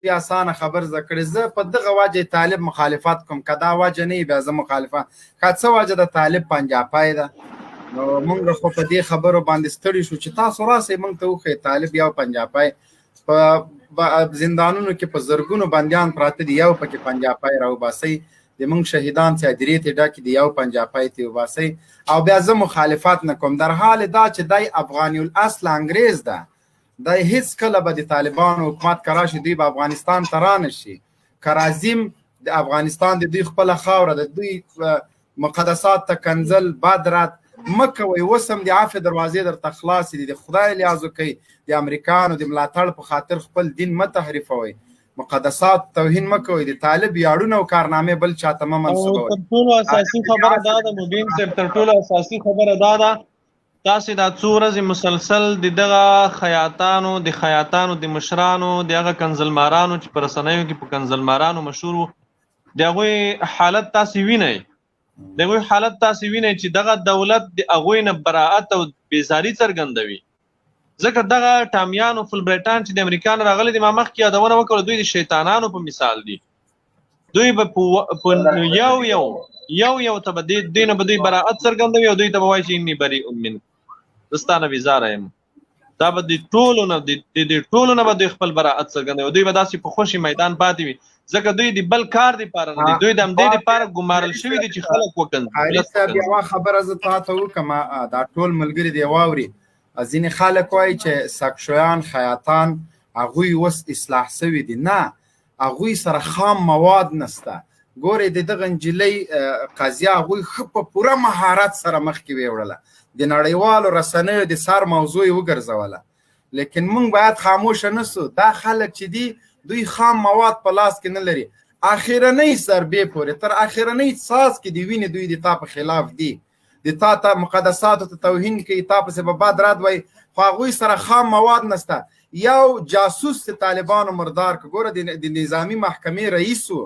بیا اسانه خبر زده کړې. زه په دغه وجه طالب مخالفت کوم، که دا وجه نه وي بیا زه مخالفت که څه وجه د طالب پنجاپی ده. نو موږ خو په دې خبرو باندې ستړي شو چې تاسو راسئ موږ ته وښیئ طالب یو پنجاپی په زندانونو کې په زرګونو بندیان پراته دي، یو پکې پنجاپی راوباسئ. د موږ شهیدان چې هدیرې ته ډکې دي، یو پنجاپی ته وباسئ. او بیا زه مخالفت نه کوم، در حال دا چې دی افغاني الاصل انګریز ده، دا هیڅ کله به د طالبانو حکومت که راشي دوی به افغانستان ته رانشي. که راځیم د افغانستان د دوی خپله خاوره د دوی مقدسات ته کنځل بد رد مه کوئ. اوس هم د عفو دروازې درته خلاصې دي، د خدای لیاز وکئ، د امریکانو د ملاتړ په خاطر خپل دین مه تحریفوئ، مقدسات توهین مه کوئ، د طالب ویاړونه او کارنامې بل چاته مه منسوبوئ. تر ټولو اساسي خبره دا ده مبین صاحب، تر ټولو اساسي خبره دا ده تاسې دا څو ورځې مسلسل د دغه خیاطانو د مشرانو د هغه کنزلمارانو چې په رسنیو کې په کنزلمارانو مشهور وو د هغوی حالت تاسې وینئ، د هغوی حالت تاسې وینئ چې دغه دولت د هغوی نه براعت او بیزاري څرګندوي. ځکه دغه ټامیانو فلبریټان چې د امریکا نه راغلي دي، ما مخکې یادونه وکړه، دوی د شیطانانو په مثال دي. دوی به په یو ته به دوی نه به دوی براعت څرګندوي او دوی ته به وایي چې اني بریء منک، زه ستا نه بیزاره یم. دا به د ټولو نه به دوی خپل براعت څرګندوي. دوی به داسې په خوشي میدان پاتې وي، ځکه دوی د بل کار دپاره نه دي، دوی د همدې دپاره ګمارل شوي دي چې خلک وکنځي. یوه خبره زه تاته وکړم، دا ټول ملګري دې واوري. ځینې خلک وایي چې ساکشویان خیاطان هغوی اوس اصلاح سوي دي. نه، هغوی سره خام مواد نسته. ګورئ د دغه نجلۍ قضیه هغوی ښه په پوره مهارت سره مخکې ویوړله، د نړیوالو رسنیو د سر موضوع یې وګرځوله. لیکن موږ باید خاموشه نه سو. دا خلک چې دي دوی خام مواد په لاس کې نه لري. اخرنۍ ضربې پورې تر اخرنۍ څاڅکې د وینې دوی د تا په خلاف دي، د تا ته مقدساتو ته توهین کوي، تا پسې به بد رد وایي، خو هغوی سره خام مواد نسته. یو جاسوس چې طالبانو مردار که، ګوره د نظامی محکمې رئیس و،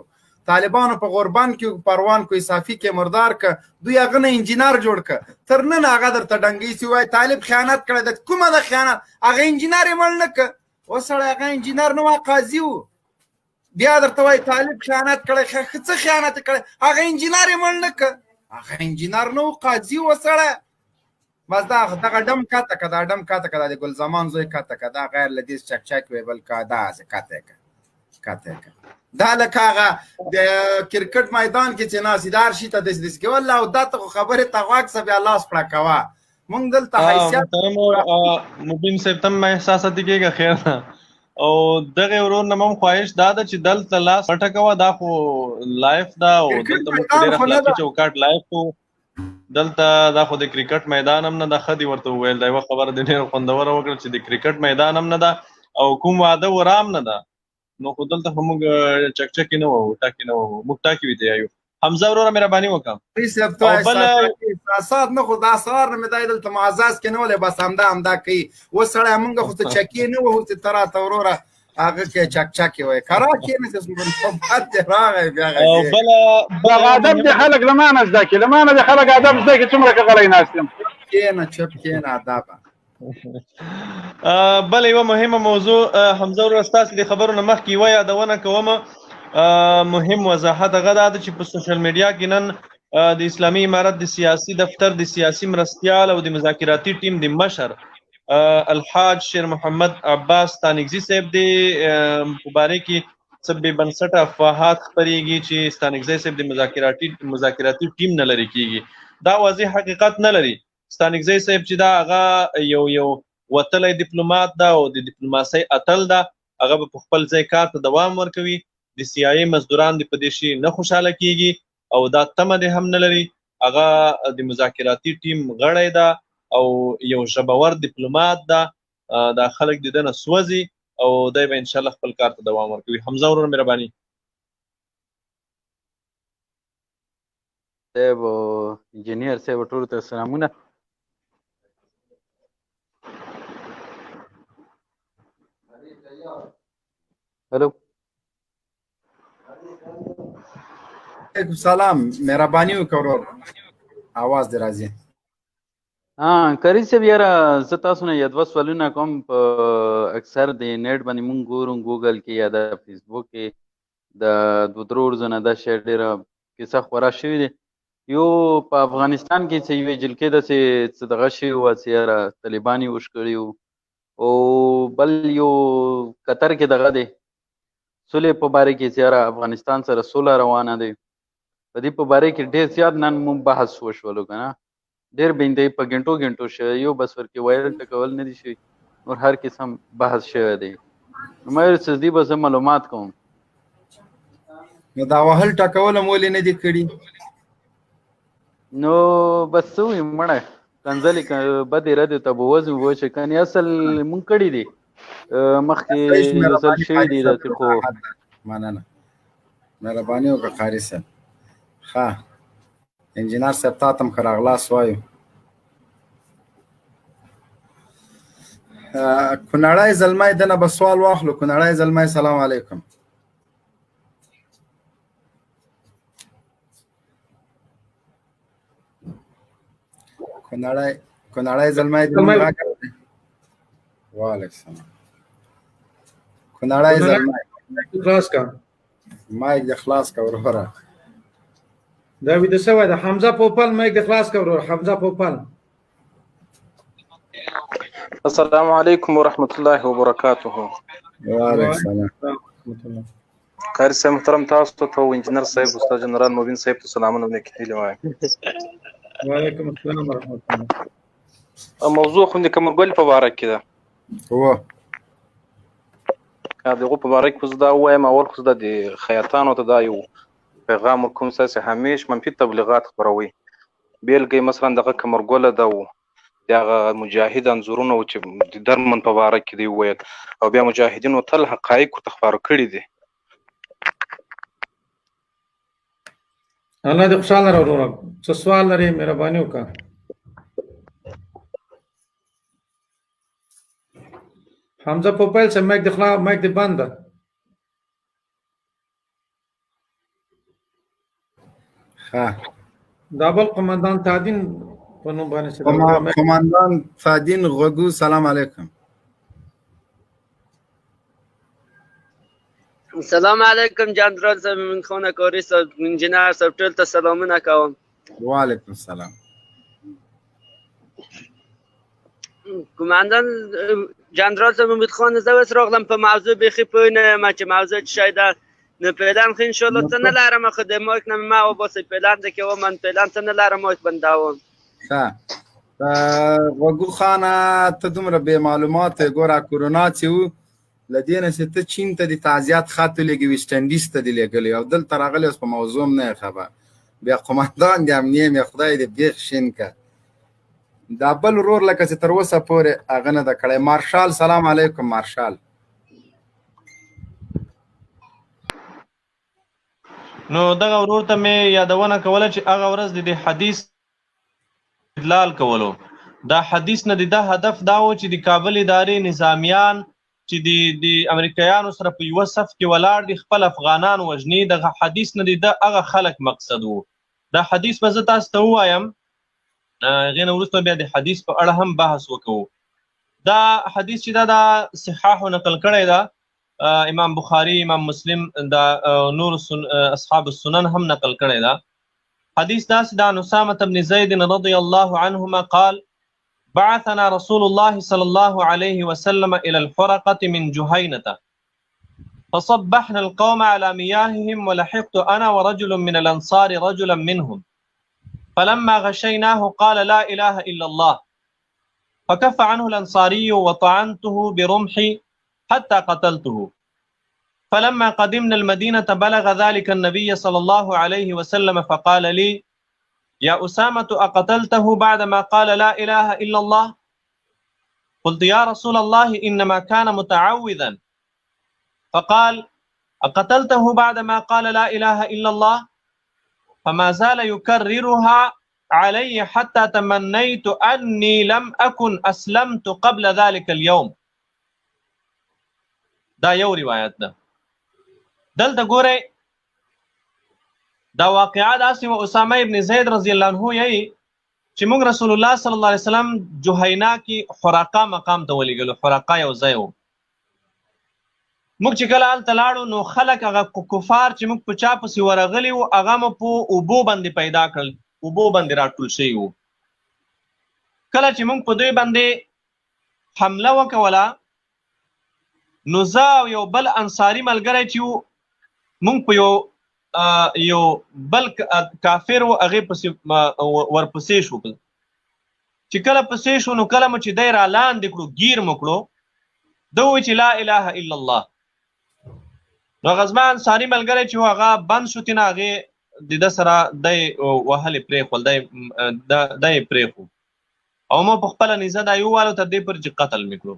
طالبانو په غوربان کې پروان کو صافي کې مردار که، دوی هغه نه انجینر جوړ که. تر نن هغه درته ډنګی سي وایي طالب خیانت کړی ده. کومه ده خیانت؟ هغه انجینر یې مړ نه که. وسړی هغه انجینر نه وه، قاضي و. بیا درته وایي طالب خیانت کړی. څه خیانت یې کړی؟ هغه انجینر یې مړ نه که. هغه انجینر نه و، قاضي و سړی. بس دغه ډم کته که، دا ډم کته که، دا د ګل زمان زوی کته که، دا غیر له دې چک وی بل که، دا هسې کته یې که. دا لکه هغه د کرکټ میدان کې چې ناسیدار شي ته داسې کوي. والله او دا ته خو خبرې ته غوږ شه بیا لاس پړه کوه. موږ دلته حیثیت مبین صاحب ته هم احساساتي کېږه، خیر ده. او دغه ورور نه هم خواهش دا ده چې دلته لاس پټه کوه. دا خو لایف ده او دلته موږ په ډېر اخلاقي چوکاټ لایف کوو. دلته دا خو د کرکټ میدان هم نه ده. ښه دې ورته وویل، دا یوه خبره دې ډېره خوندوره وکړه چې د کرکټ میدان هم نه ده او کوم واده ورام نه ده. نو خو دلته خو موږ چکچکې نه وو، ټاکې نه وو، موږ ټاکې وي تیار یو. حمزه وروره مهرباني وکړه. احساسات نه، خو دا سهار نه مې دا دلته معزز کې نه ولې، بس همدا کوي. اوس سړی موږ خو څه چکې نه وو چې ته راته وروره هغه کې چکچکې وایي. کرا کېنه بد دې راغی بیا دغه ادب د خلک له ما نه زده کړي، له ما نه د خلک ادب زده کړي. څومره که غلی ناست یم. کېنه چپ کېنه ادبه. بله یوه مهمه موضوع حمزه وروره ستاسې د خبرو نه مخکې یوه یادونه کومه. مهم وضاحت هغه دا ده چې په سوشل میډیا کې نن د اسلامي امارت د سیاسي دفتر د سیاسي مرستیال او د مذاکراتي ټیم د مشر الحاج شیر محمد عباس ستانکزي صاحب د په باره کې څه بې بنسټه افواهات خپرېږي چې ستانکزي صاحب د مذاکراتي ټیم نه لرې کېږي. دا واضح حقیقت نه لري. ستانکزي صاحب چې دا هغه یو وتلی ډیپلومات ده او د ډیپلوماسۍ اتل ده، هغه به په خپل ځای کار ته دوام ورکوي. د سی آی ای مزدوران د په دې شي نه خوشحاله کېږي او دا تمه دې هم نه لري. هغه د مذاکراتي ټیم غړی ده او یو ژبور ډیپلومات ده. دا خلک د ده نه سوځي او دی به انشاءالله خپل کار ته دوام ورکوي. حمزه وروره مهرباني. صاحب او انجینیر صاحب ټولو ته سلامونه. هلو علیکم سلام، مهرباني وکړه ورور، اواز دې راځي. قاري صاحب یاره زه تاسو نه یو دوه سوالونه کوم په اکثر د نیټ باندې مونږ ګورو ګوګل کې یا د فیسبوک کې د دوه درې ورځو نه دا شی ډېره کیسه خورا شوې دی. یو په افغانستان کې چې یوې جلکې داسې څه دغه شوي وه چې یاره طالبان یې وش کړي وو، او بل یو قطر کې دغه دی سولې په باره کې چې یاره افغانستان سره سوله روانه دی. په دې په باره کې ډېر زیات نن مونږ بحث وشولو که نه، ډېر بینده په ګنټو ګنټو شوی، یو بس ورکې وایرل ټکول نه دي شوي، نور هر قسم بحث شوی دی. نو ما ویل چې دې به زه معلومات کوم. نو دا وهل ټکول هم ولې نه دي کړي؟ نو بس څه ویم مړه کنځلې بدې ردې ته به وځو وچې کنې اصل مونږ کړي دي مخکې رسل شوي دي داسې خو مننه مهرباني وکړه قاري صاحب. ښه انجینر صاحب تا ته هم ښه راغلاست وایو. کونړی زلمی دنه به سوال واخلو. کونړی زلمی سلام علیکم. کونړی زلمی وعلیکم السلام. کونړی زلمی خلاص کا مایک د خلاص کا وروره. دا ویډیو سوي ده. حمزه پوپل مایک د خلاص کا وروره. حمزه پوپل. السلام علیکم ورحمۃ اللہ وبرکاتہ. وعلیکم السلام. قاری صاحب محترم تاسو ته انجینر صاحب استاد جنرال مبین صاحب ته سلامونه ونکړي هیله وایم. وعلیکم السلام ورحمۃ الله. موضوع خو د کمرګل په باره کې ده. هو دغه په باره کې خو دا وایم اول خو د خیاطانو ته دا یو پیغام کوم چې همیش منفي تبلیغات خپروي. بیلګې مثلا دغه کمرګل ده و دغه مجاهد انځورونه چې د درمن په باره کې دی ویل او بیا مجاهدینو تل حقایق ته خبرو کړي دي. الله دې خوشاله راوړو. څه سوال لري مهرباني وکړه. حمزه پوپل سے مایک دخلا مایک دی بند ده. ها دا بل قومندان تعدین په نوم باندې قومندان تعدین غوګو سلام علیکم. سلام علیکم جنرال صاحب من خونه قاري صاحب انجینر صاحب ټول ته سلامونه کوم. وعلیکم السلام. قومندان جنرال صاحب امید خان زه اوس راغلم په موضوع بیخي پوه نه یم چې موضوع څه شی ده. نو پلان خو انشاءالله څه نه لرم خو د مایک نه ما وباسئ پلان ده کې من پلان څه نه لرم مایک بندوم. ښه غوګو خانه ته دومره بې معلومات ګوره کورونا چې و له دې نه چې ته چین ته د تعزیت خط ولېږې ویسټ انډیز ته دې لېږلی او دلته راغلی اوس په موضوع هم نه یې خبر. بیا قومندان د امنیې مې خدای دې بیخ شین که دا بل ورور لکه چې تر اوسه پورې هغه نه ده کړی. مارشال سلام علیکم. مارشال نو دغه ورور ته مې یادونه کوله چې هغه ورځ د حدیث استدلال کولو. دا حدیث نه د هدف دا و چې د کابل ادارې نظامیان چې د امریکایانو سره په یوه صف کې ولاړ دي خپل افغانان وژني. دغه حدیث نه د هغه خلک مقصد و. دا حدیث به زه تاسو ته ووایم هغې نه وروسته بیا د حدیث په اړه هم بحث وکړو. دا حدیث چې دا د صحاحو نقل کړی ده امام بخاري امام مسلم دا نور اصحاب السنن هم نقل کړی ده. حدیث داسې د عن اسامة بن زید رضی الله عنهما قال بعثنا رسول الله صلى الله عليه وسلم إلى الحرقة من جهينة فصبحنا القوم على مياههم ولحقت أنا ورجل من الأنصار رجلا منهم فلما غشيناه قال لا إله إلا الله فكف عنه الأنصاري وطعنته برمحي حتى قتلته. فلما قدمنا المدينة بلغ ذلك النبي صلى الله عليه وسلم فقال لي يا أسامة أقتلته بعدما قال لا إله إلا الله؟ قلت يا رسول الله إنما كان متعوذا. فقال أقتلته بعدما قال لا إله إلا الله؟ فما زال يكررها علي حتى تمنيت أني لم أكن أسلمت قبل ذلك اليوم. دا یو روایت ده. دلته ګورئ دا واقعه داسې و اسامه ابن زید رضی الله عنه یې چې موږ رسول الله صلی الله علیه وسلم جهینا کې حرقه مقام ته ولېږلو. حرقه یو ځای و موږ چې کله هلته لاړو نو خلک هغه کفار چې موږ په چا پسې ورغلي وو هغه مو په اوبو باندې پیدا کړل، اوبو باندې راټول شوي وو. کله چې موږ په دوی باندې حمله وکوله نو زه او یو بل انصاري ملګری چې وو موږ په یو بل کافر و هغې پسې ورپسې شو. چې کله پسې شو نو کله مو چې دی را لاندې کړو ګیر مو کړو ده ووایي چې لا اله الا الله. نو هغه زما انصاري ملګری چې و هغه بند شو تېنه هغې د ده سره دی وهلې پرېښول دی یې پرېښو او ما په خپله نیزه دا یووالو تر دې پورې چې قتل مې کړو.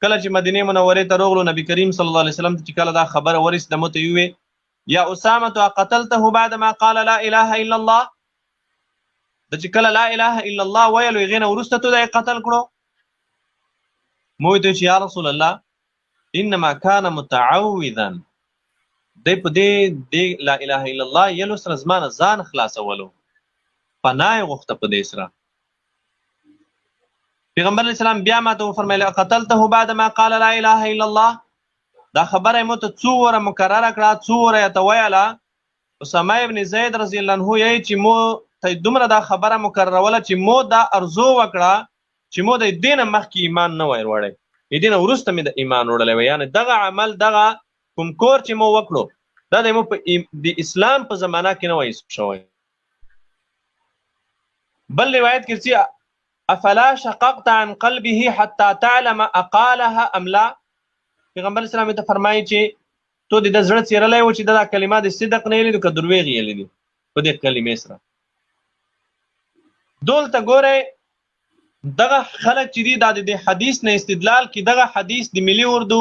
کله چې مدینې منورې ته راغلو نبي کریم صلی الله علیه وسلم ته چې کله دا خبره ورسېده مو ته یې وویې یا اسامة قتلته بعد ما قال لا اله الا الله. د چې کله لا اله الا الله ویلو هغې نه وروسته تو دا یې قتل کړو. مو ویې ته چې یا رسول الله انما كان متعوذا دی په دې لا اله الا الله یلو سره زما نه ځان خلاصولو پناه یې غوښته په دې سره. پیغمبر علیه السلام بیا ماته وفرمیل قتلته بعد ما قال لا اله الا الله. دا خبره یې مو ته څو وره مکرره کړه څو وره یې ته ویله. اسامه ابن زید رضی الله عنه یې چې مو ته دومره دا خبره مکرروله چې مو دا ارزو وکړه چې مو د دې نه مخکې ایمان نه وای وړی، د دې نه وروسته مې د ایمان وړلی وی. یعنې دغه عمل دغه کوم کور چې مو وکړو دا د مو د اسلام په زمانه کې نه وای شوی. بل روایت کې چې افلا شققت عن قلبه حتى تعلم اقالها ام لا. پیغمبر اسلام ته فرمایي چې تو د زړه څیرلی و چې دا کلمه د صدق نه یې لیدو که دروغ یې لیدي په دې کلمې سره. دلته ګورئ دغه خلک چې دي دا د حدیث نه استدلال کې دغه حدیث د ملي اردو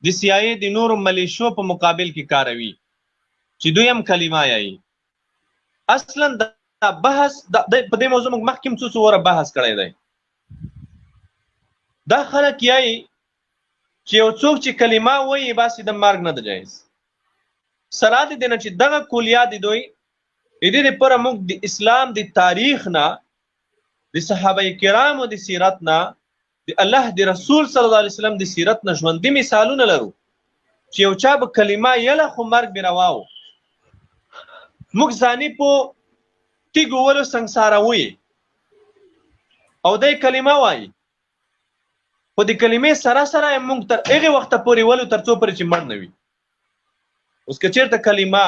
د CIA د نورو ملیشو په مقابل کې کاروي چې دوی هم کلمه یایي. اصلا دا بحث په دې موضوع موږ مخکې څو وره بحث کړی دی. دا خلک یایي چې یو څوک چې کلمه وایي باسي د مرګ نه ده جایز. سره د دې نه چې دغه کلیات دي دوی د دې لپاره موږ د اسلام د تاریخ نه د صحابه کرامو د سیرت نه د الله د رسول صلی الله علیه وسلم د سیرت نه ژوندي مثالونه لرو چې یو چا به کلمه یله خو مرګ به روا و. موږ ځاني په تیږو ولو سنګساروي او دی کلمه وایي خو د کلمې سره سره موږ تر هغې وخته پورې ولو تر څو پورې چې مړ نه وي. اوس که چېرته کلمه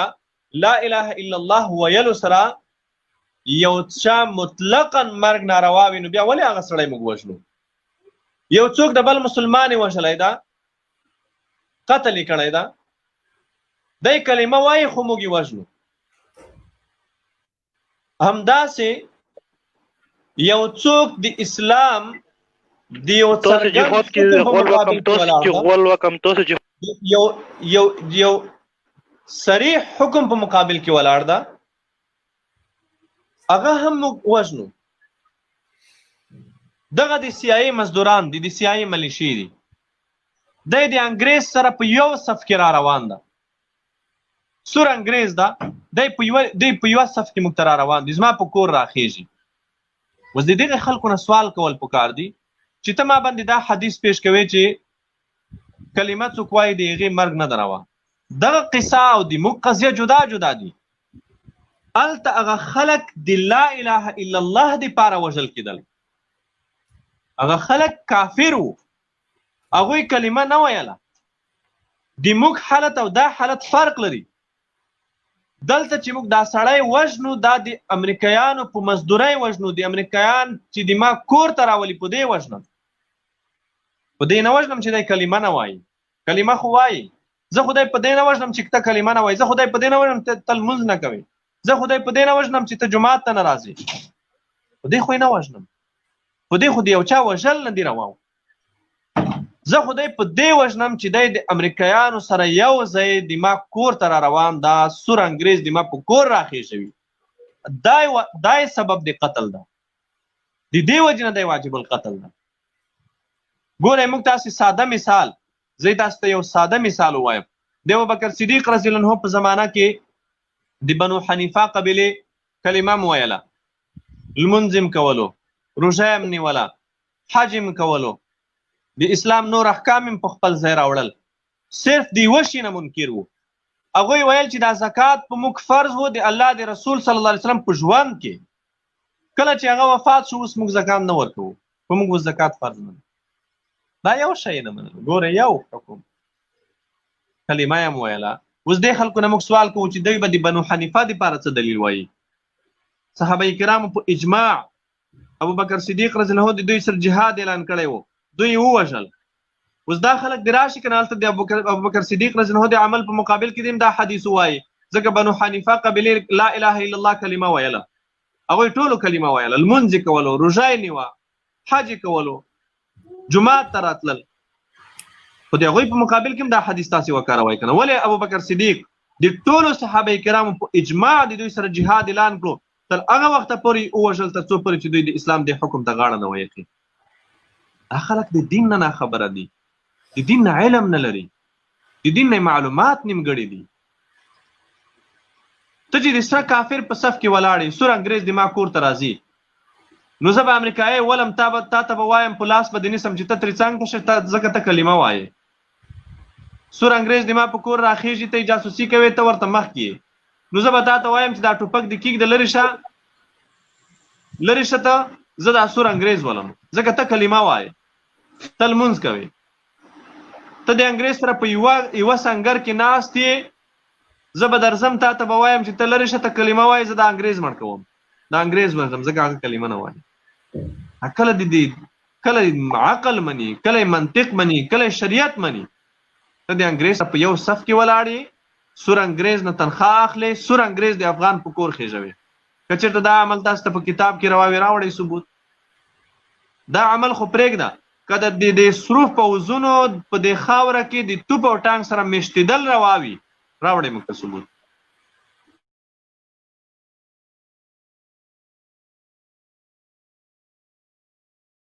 لا اله الا الله ویلو سره یو چا مطلقا مرګ ناروا وي نو بیا ولې هغه سړی موږ وژنو؟ یو څوک د بل مسلمان یې وژلی ده قتل یې کړی ده دی کلمه وایي خو موږ یې وژنو. همداسې یو څوک د اسلام د یو یو صریح حکم په مقابل کې ولاړ ده هغه هم موږ وژنو. دغه د CIA مزدوران دي د CIA ملیشې دي دی د انګریز سره په یو صف کې را روان ده. سور انګریز ده دی په یوه صف کې موږ ته را روان دي زما په کور راخیږي. اوس د دغه خلکو نه سوال کول پکار دي چې ته ما باندې دا حدیث پیش کوي چې کلمه څوک وایي د هغې مرګ نه ده روا. دغه قصه او د موږ قضیه جدا جدا دي. هلته هغه خلک د لا اله الا الله دپاره وژل کېدل. هغه خلک کافر وو هغوی کلمه نه ویله. د موږ حالت او دا حالت فرق لري. دلته چې موږ دا سړی وژنو دا د امریکایانو په مزدورۍ وژنو. د امریکایان چې د ما کور ته راولي په دې وژنم په دې نه وژنم چې دی کلمه نه وایي. کلمه خو وایي. زه خدای په دې نه وژنم چې ته کلمه نه وایي. زه خدای په دې نه وژنم ته لمونځ نه کوې. زه خدای په دې نه وژنم چې ته جومات ته نه راځې. په دې خو یې نه وژنم. په دې خو د یو چا وژل نه دي روا. زه خدای په دې وژنم چې دی د امریکایانو سره یو ځای د ما کور ته را روان دا سور انګریز د ما په کور راخیژوي. دا یې سبب د قتل ده. د دې وجې نه دی واجب القتل ده. ګورئ موږ تاسې ساده مثال زه تاسو ته یو ساده مثال ووایم. د ابوبکر صدیق رضی الله عنه په زمانه کې د بنو حنیفه قبیلې کلمه م ویله. لمونځ م کولو روژه م نیوله حج م کولو د اسلام نور احکام م په خپل ځای راوړل. صرف د یوه شي نه منکر وو. هغوی ویل چې دا زکات په موږ فرض و د الله د رسول صلی الله علیه وسلم په ژوند کې. کله چې هغه وفات شو اوس موږ زکات نه ورکوو، په موږ اوس زکات فرض نه دی. دا یو شی نه منل. ګوره یو حکم کلمه یې هم ویله. اوس دې خلکو نه موږ سوال کوو چې دوی به د بنو حنیفه دپاره څه دلیل وایي. صحابه کرامو په اجماع ابوبکر صدیق رضی الله عنه د دوی سره جهاد اعلان کړی و، دوی یې ووژل. اوس دا خلک د راشي که نه هلته د ابوبکر صدیق رضی الله عنه د عمل په مقابل کې دا حدیث ووایي، ځکه بنو حنیفه قبیلې لا اله الا الله کلمه ویله، هغوی ټولو کلمه ویله، لمونځ یې کولو، روژه یې نیوه، حج یې کولو، جومات ته راتلل. خو د هغوی په مقابل کې هم دا حدیث تاسې وکاروئ که نه. ولې ابوبکر صدیق د ټولو صحابه کرامو په اجماع د دوی سره جهاد اعلان کړو، تر هغه وخته پورې ووژل تر څو پورې چې دوی د اسلام د حکم ته غاړه نه ویښي. دا خلک د دین نه ناخبره دي، د دین نه علم نه لري، د دین نه معلومات نیمګړي دي. ته چې د سره کافر په صف کې ولاړې، سور انګریز د ما کور ته راځي، نو زه به امریکایي ولم تا ته به وایم په لاس به دې نیسم چې ته ترې څنګ ته شه، ځکه ته کلمه وایې. سور انګریز د ما په کور راخېږي، ته یې جاسوسي کوې، ته ورته مخکې یې، نو زه به تا ته وایم چې دا ټوپک دې کېږده لرې شه، لرې شه ته، زه دا سور انګریز ولم، ځکه ته کلمه وایې، ته لمونځ کوې. ته د انګریز سره په یوه سنګر کې ناست یې، زه به درځم تا ته به وایم چې ته لرې شه، ته کلمه وایې، زه دا انګریز مړ کوم، دا انګریز وژنم، ځکه هغه کلمه نه وایي. کله عقل مني، کله منطق مني، کله شریعت مني. ته د انګریز په یو صف کې ولاړ یې، سور انګریز نه تنخواه اخلې، سور انګریز د افغان په کور خېژوې. که چېرته دا عمل تاسو ته په کتاب کې راوړئ ثبوت، دا عمل خو پرېږده. که د سرو پوځونو په دې خاوره کې د توپ او ټانک سره میشتېدل راوړئ موږ ته ثبوت.